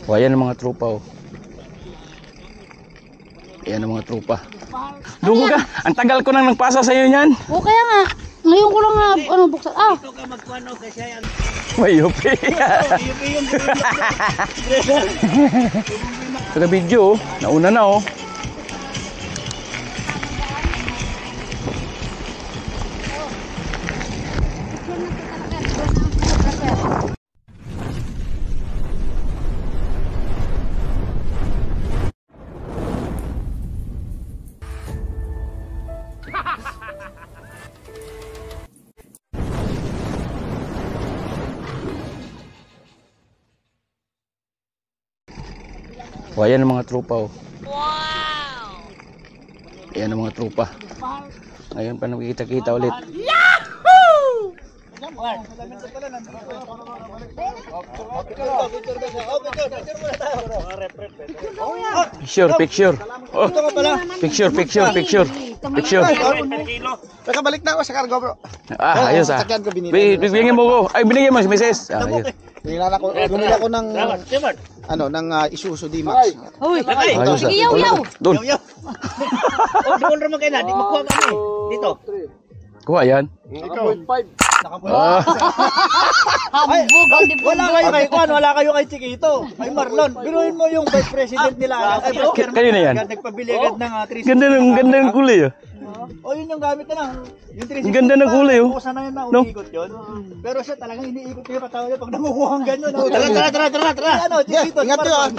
O, ayan ang mga tropa, oh. Ayan ang mga tropa. Dugo ka. Ang tagal ko nang nagpasa sa iyo niyan. O kaya nga. Ngayon ko lang nga, buksan. Ito ka magkuano kasi yan. May yupi. Yupi yung Taga-video, oh. Nauna na, oh. O, ayan ang mga tropa, oh. Wow! Ayan ang mga tropa. Ngayon pa nakikita-kita ulit. Yahoo! Picture. Oh, picture. Teka, balik na ako sa cargo, bro. Ah, ayos ah. Bigyan mo ko. Ay, binigyan mo si Mrs. Ah, ayos. Bumili ako ng ng Isuzu D-Max. Uy, Ayos ah. sige, yaw. Doon. Doon naman kayo na, di makuha kami. Dito. Kuha yan. Ikaw. Ah. Wala kayo kay Chiquito. Ay Marlon, biruin mo yung vice president nila. Kayo na yan. Nagpabili agad ng 360. Ganda ng kulay, oh. O yun yung gamit na lang. Yung 360. Ang ganda ng kulay, oh. Kusa na yun na No? umiikot yun. Pero siya talagang iniikot niya patawa niya pag nangukuha ang gano'n. Tara. Ano, Chiquito. Ingat yun ah.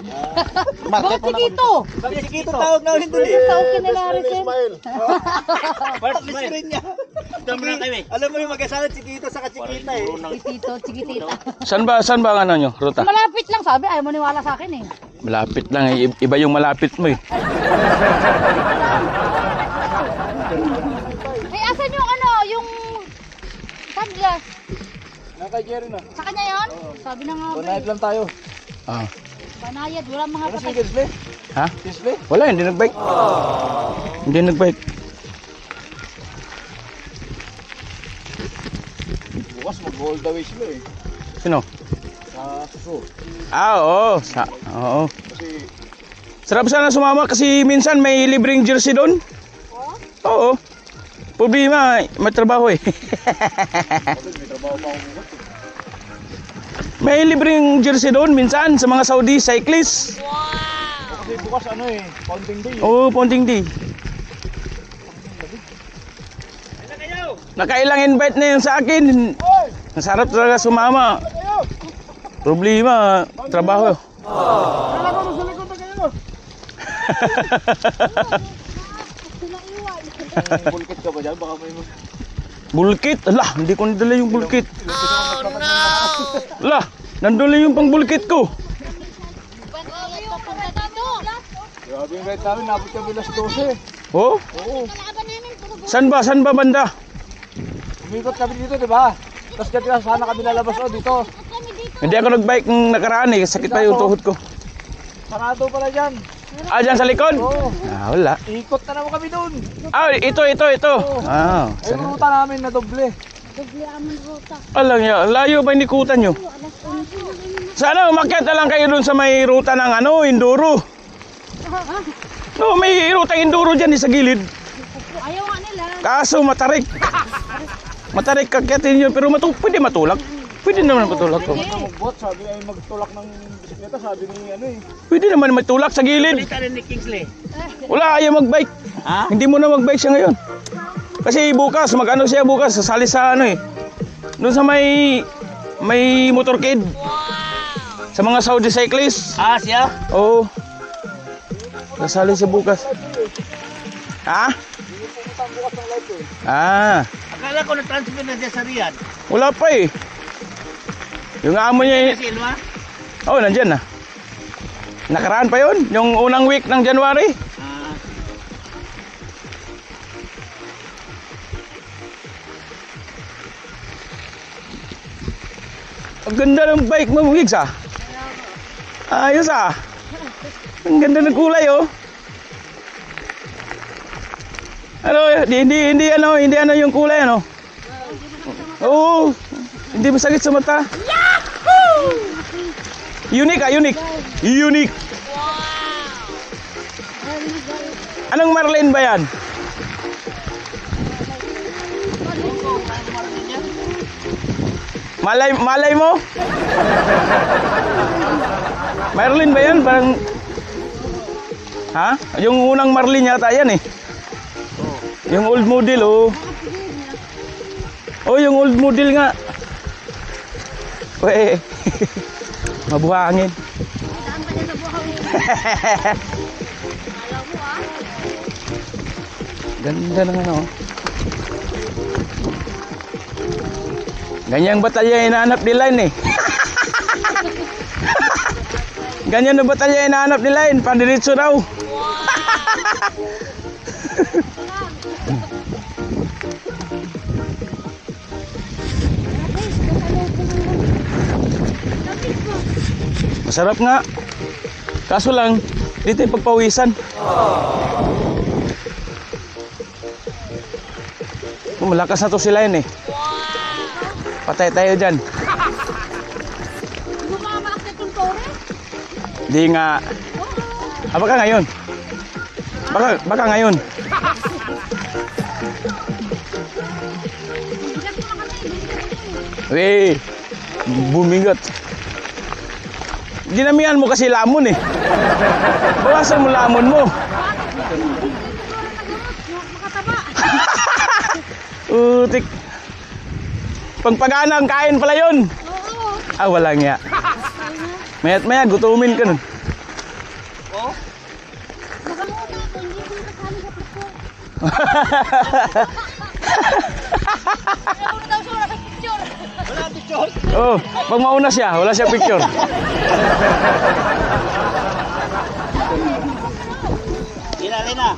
Go, Chiquito. Bakit Chiquito tawag na ulit dali. Sa okay nila, Arisen. Part rin niya. Alam mo yung mag-asawa Chiquito sa Chiquita eh. Chiquito, Chiquitita. Saan ba ang ano nyo, ruta? Malapit lang, sabi. Ayaw mo niwala sa akin eh. Malapit lang, eh. Iba yung malapit mo, eh. Ay, asan yung yung sunglass? Naka Jerry na. Sa kanya yun? Sabi na nga. Banayad lang tayo. Ah. Banayad, wala mga Ano patay. si Display? Ha? Display? Wala, hindi nagbike. Hindi nagbike. Bukas mag-hold away sila eh. Sino? Sa Suso. Ah, oo. Oo. Kasi Sarap sana sumama kasi minsan may libreng jersey doon. Oo. Problema, may trabaho eh. may trabaho pa ako bukas. May libreng jersey doon minsan sa mga Saudi cyclists. Kasi bukas pounding day. Oo, pounding day. Nakailang invite na yun sa akin. Nasarap talaga sumama. Problema, trabaho. Bulkit ka ba dyan? Baka may Bulkit? Alah, hindi ko nadala yung bulkit. Oh no! Alah, nandun lang yung pang bulkit ko. Grabe yung ride namin, nabot kami alas 12. Oh? Oo. Saan ba banda? Umikot kami dito, di ba? Tapos kaya sana kami lalabas dito. Hindi ako nagbike ng nakaraan eh. Sakit pa yung tuhod ko. Sarado pala dyan. Ah, dyan sa likod? Oo. Ah, wala. Ikot na naman kami doon. Ah, ito. Ah, Ay, yung ruta namin na doble. alam niya, layo ba inikutan nyo? Sana umakyat na lang kayo dun sa may ruta ng enduro. No, may ruta enduro dyan sa gilid. Ayaw nga nila. Kaso matarik. Matarik kakyatin yun, pero pwede matulak. Pwede naman matulak ko. Magbot, sabi ay magtulak ng bisikleta, sabi ni Pwede naman matulak sa gilid. ni Kingsley. Wala, ayaw magbike. Ha? Hindi mo na magbike siya ngayon. Kasi bukas, siya bukas, sasali sa doon sa may motorcade. Sa mga Saudi cyclists. Ah, siya? Oo. Sasali siya bukas. Ha? Ah. Akala ko na-transfer na siya sa Riyadh. Wala pa eh. Yung amo niya Si Ilma? oh, nandyan na. Nakaraan pa yon, yung unang week ng January. Ah. Ang ganda ng bike mo, Gigs ah. Ayos ah. Ang ganda ng kulay oh. Hindi yung kulay Oo. Hindi masakit sa mata. Yahoo! Unique ah, unique. Unique. Anong marlin ba yan? Malay mo? Marlin ba yan? Parang... Ha? Yung unang marlin yata yan eh. Yung old model oh. Oh, yung old model nga. Weh. Mabuhangin. Ganda ng ano. Ganyang batalya hinahanap ni Line eh. Ganyan na batalya hinahanap ni Line. Pandiritso daw. Masarap nga. Kaso lang, dito yung pagpawisan. Malakas na to si Line eh. Patay tayo dyan. Hindi mo makakakit yung tore? Di nga. Ah, baka ngayon. Baka ngayon. Weh, bumigat. Dinamihan mo kasi lamon eh. Bawasan mo lamon mo. Utik. Pagpagana ang kain pala yun. Oo. Ah, wala nga. Mayat maya, gutumin ka nun. Oh? Baka muna ako, hindi ko nakasali sa picture. Ayaw na daw siya, wala kang picture. Wala picture. Oh, pag mauna siya, wala siya picture. Lina.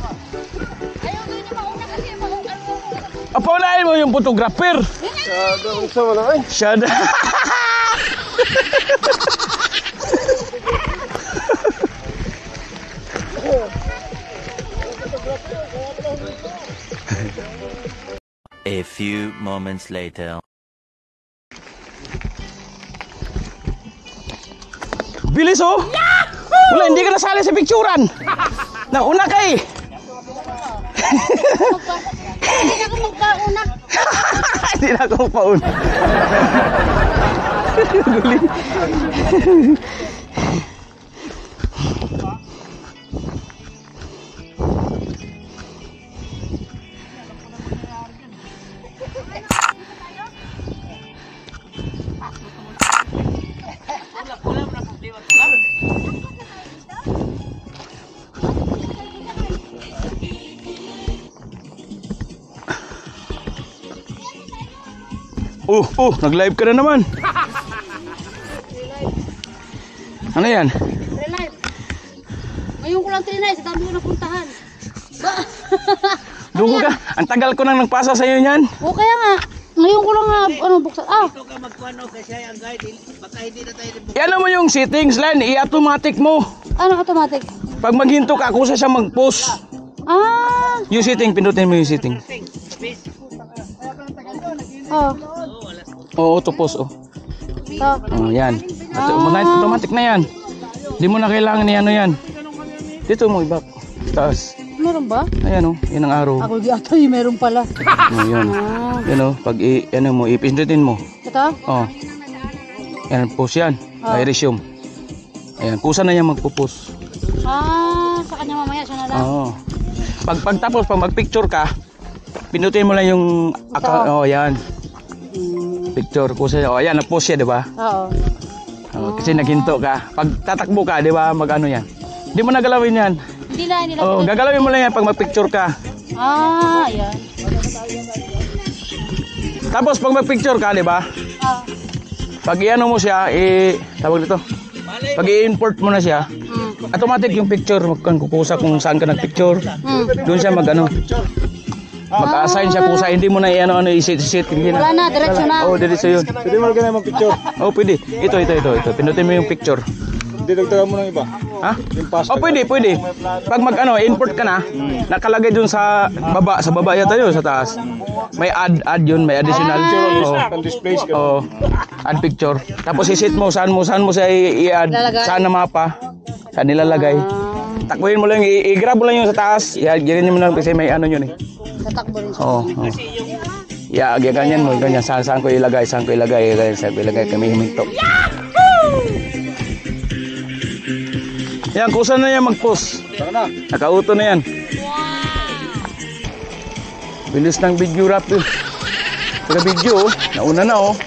Ayaw na niya mauna kasi mahukan mo. Paunahin mo yung photographer. Siya na. A few moments later. Bilis oh! Wala, hindi ka nasali sa picturean. Nauna ka eh. Hindi na ako magpauna. Hindi na ako pauna. Guling. Nag-live ka na naman. Ano yan? Relive. Ngayon ko lang trinay, sa dami ko napuntahan. Dugo ka. Ang tagal ko nang nagpasa sa iyo niyan. O kaya nga, ngayon ko lang buksan. Ito ka magkuano kasi ang guide, baka hindi na tayo Ano mo yung settings, Len? I-automatic mo. Ano automatic? Pag maghinto ka, kusa siya mag-post. Ah! Yung setting, pindutin mo yung setting. Oh. Oo, auto-post oh. Stop. Oh, yan. Automatic na yan. Hindi mo na kailangan ni ano yan. Dito mo i-back. Taas. Meron ba? Ayan oh, yan ang arrow. Ako di ata yung meron pala. Oh, yan. Yan oh, pag ano mo, ipindutin mo. Ito? Oh. Yan, post yan. Ay, resume. Ayan, kusa na yan magpo-post. Ah, sa kanya mamaya siya na lang. Oo. Pagtapos, pag mag-picture ka, pindutin mo lang yung account. Oh, yan. Picture kusa. Oh, ayan, nag-post siya, di ba? Oo. Oh, kasi naghinto ka. Pag tatakbo ka, di ba, mag-ano yan. Hindi mo na galawin yan. Hindi na. Oh, gagalawin mo lang yan pag mag-picture ka. Ah, ayan. Tapos pag mag-picture ka, di ba? Ah. Pag i-ano mo siya, tawag dito. Pag i-import mo na siya, automatic yung picture, kukusa kung saan ka nag-picture. Doon siya mag-ano. Mag-assign siya kusa, hindi mo na i-ano i-set. Wala na, diretso na. Oh, diretso yun. Pwede mo ka na mag-picture. Oh, pwede. Ito. Pinutin mo yung picture. Didagdagan mo ng iba. Ha? Oh, pwede. Pag mag-ano, import ka na, nakalagay dun sa baba yata yun, sa taas. May add yun, may additional. Displays ka. Oh. Add picture. Tapos isit mo saan mo siya i-add, Lalagay. saan na mapa, saan nilalagay. Takbuhin mo lang, i-grab mo lang yung sa taas. Ganyan mo lang kasi may ano yun eh. Tatakbo rin siya. Oo. Ganyan mo, ganyan. Saan ko ilagay, saan ko ilagay, kami huminto. Yan, kusa na yan mag-post. Nakauto na yan. Bilis ng video rap yun. Pero video, nauna na oh.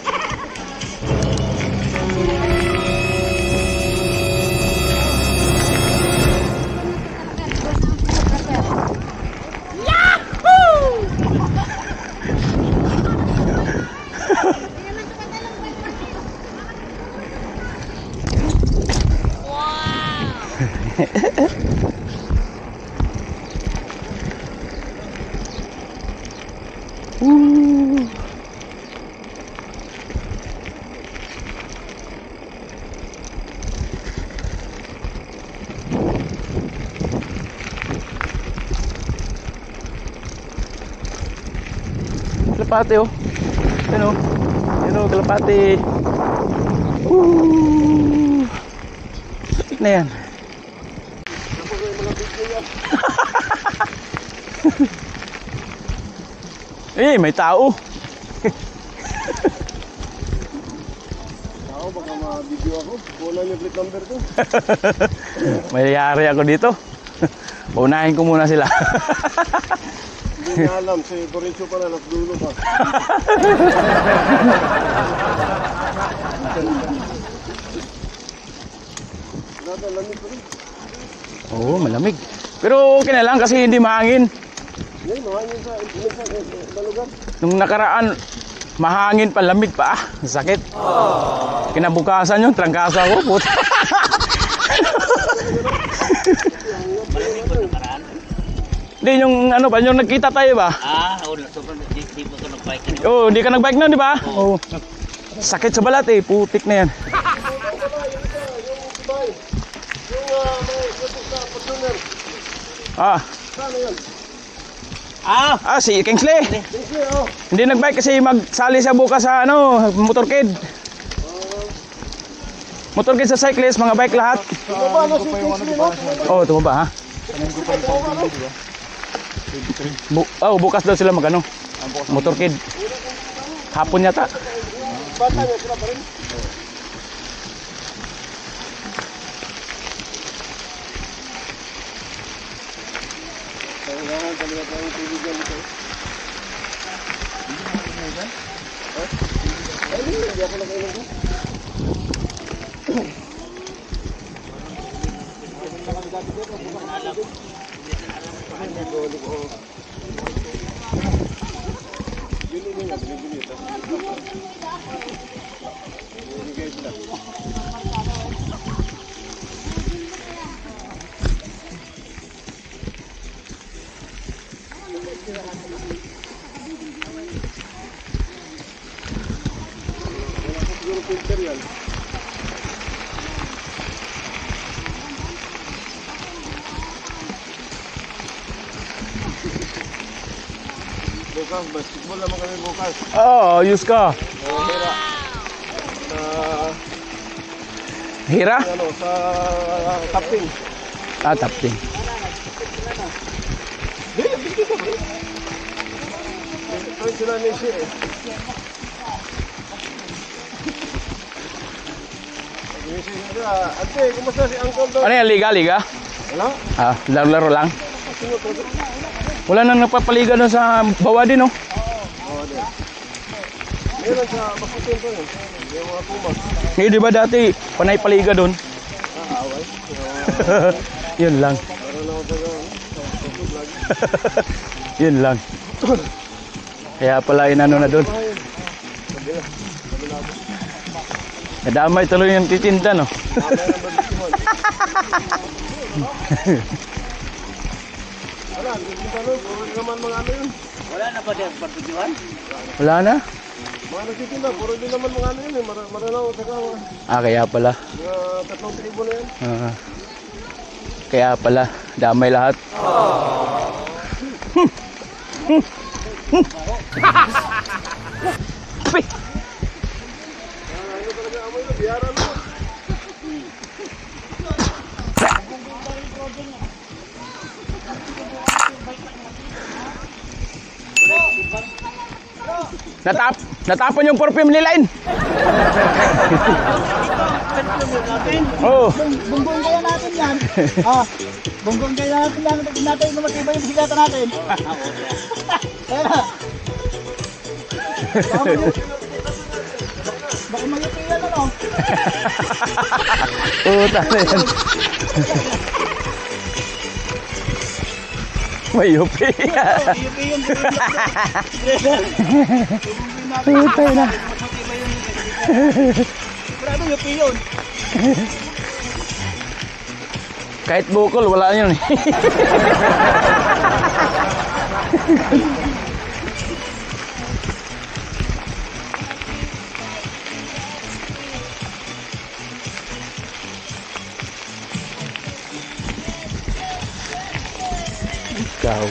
Kalapate oh. Yan oh, kalapate. Sakit na yan. Eh, may tao. Ako, baka ma-video ako. Wala niyo plate number ko. May yari ako dito. Paunahin ko muna sila. Hindi na alam, si Corincio pa na, nagdulo pa. Lamig pa rin. Oo, malamig. Pero okay na lang kasi hindi mahangin. Yan, mahangin sa lugar. Nung nakaraan, mahangin pa, lamig pa. Sakit. Kinabukasan yun, trangkaso ako. Puta. Hindi, yung ano ba, yung nagkita tayo ba? Sobrang di mo ito nag-bike na. Oo, hindi ka nag-bike na, di ba? Oo. Sakit sa balat eh, putik na yan. Si Kingsley. Hindi nag-bike kasi magsali siya bukas sa ano, motorkid. Motorkid sa cyclist, mga bike lahat. Tumaba ha. Bukas daw sila magano. Motorkid. Hapon yata. Bukas, basketball naman kami bukas. Ayos ka. Hira? Sa tapping. Tapping. Ito sila ni siya eh. Ante, kumusta si Uncle doon? Ano yan, liga? Wala? Laro-laro lang. Wala nang nagpapaliga doon sa bawa din, no? Meron sa Bakutin pa yun. Yung mga pumas. Di ba dati, panay paliga doon? Away. Yun lang. Meron ako sa lagi. Yun lang. Kaya pala inano na doon. Nadamay tuloy yung titinda, no? Wala, hindi ka nun. Puro naman mga ano yun. Wala na ba dyan barbecuean? Wala na? Mga nagtitinda, puro din naman mga ano yun eh. Maranaw sa kawa. Kaya pala. Mga 3 tribo na yan. Kaya pala, damay lahat. Natapon yung perfume ni Line. Oh. Bunggong kaya natin yan. Bunggong kaya natin yan. Tignan natin kung matibay yung bisigata natin. Kaya na. Baka mayupi yan ano. Puta na yan. Mayupi. Mayupi yung Puta na. Grabe yupi yun. Kahit bukol, wala yun eh. Ikaw.